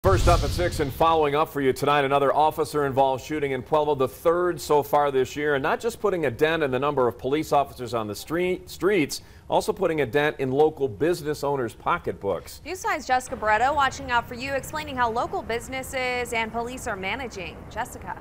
First up at 6 and following up for you tonight, another officer-involved shooting in Pueblo, the third so far this year, and not just putting a dent in the number of police officers on the streets, also putting a dent in local business owners' pocketbooks. News 5's Jessica Barretto watching out for you, explaining how local businesses and police are managing. Jessica.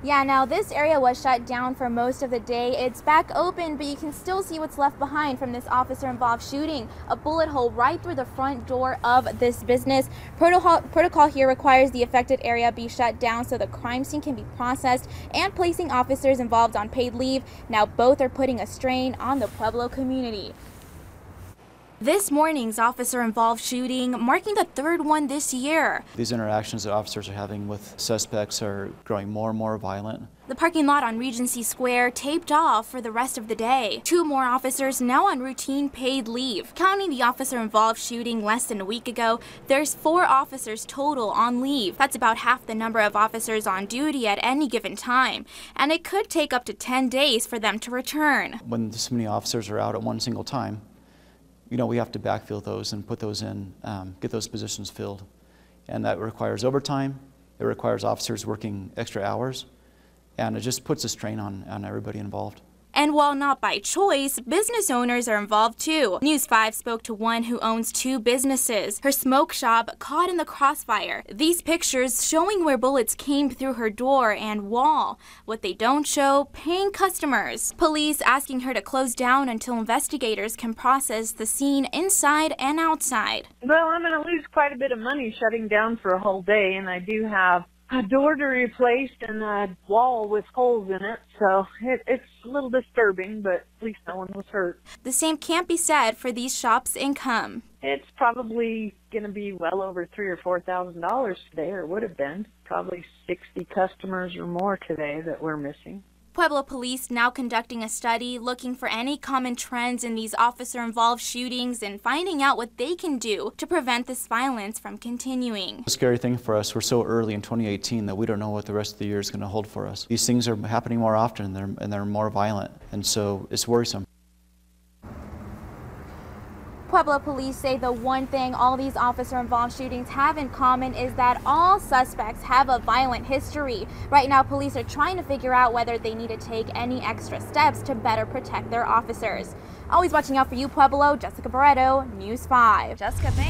Yeah, now this area was shut down for most of the day. It's back open, but you can still see what's left behind from this officer-involved shooting. A bullet hole right through the front door of this business. Protocol here requires the affected area be shut down so the crime scene can be processed and placing officers involved on paid leave. Now both are putting a strain on the Pueblo community. This morning's officer-involved shooting marking the third one this year. These interactions that officers are having with suspects are growing more and more violent. The parking lot on Regency Square taped off for the rest of the day. 2 more officers now on routine paid leave. Counting the officer-involved shooting less than a week ago, there's 4 officers total on leave. That's about half the number of officers on duty at any given time, and it could take up to 10 days for them to return. When so many officers are out at one single time, we have to backfill those and put those in, get those positions filled. And that requires overtime, it requires officers working extra hours, and it just puts a strain on everybody involved. And while not by choice, business owners are involved too. News 5 spoke to one who owns 2 businesses. Her smoke shop caught in the crossfire. These pictures showing where bullets came through her door and wall. What they don't show, paying customers. Police asking her to close down until investigators can process the scene inside and outside. Well, I'm going to lose quite a bit of money shutting down for a whole day, and I do have a door to replace and a wall with holes in it, so it's a little disturbing, but at least no one was hurt. The same can't be said for these shops' income. It's probably going to be well over $3,000 or $4,000 today, or would have been. Probably 60 customers or more today that we're missing. Pueblo police now conducting a study looking for any common trends in these officer-involved shootings and finding out what they can do to prevent this violence from continuing. The scary thing for us, we're so early in 2018 that we don't know what the rest of the year is going to hold for us. These things are happening more often and they're more violent, and so it's worrisome. Pueblo police say the one thing all these officer-involved shootings have in common is that all suspects have a violent history. Right now, police are trying to figure out whether they need to take any extra steps to better protect their officers. Always watching out for you, Pueblo. Jessica Barretto, News 5. Jessica, thanks.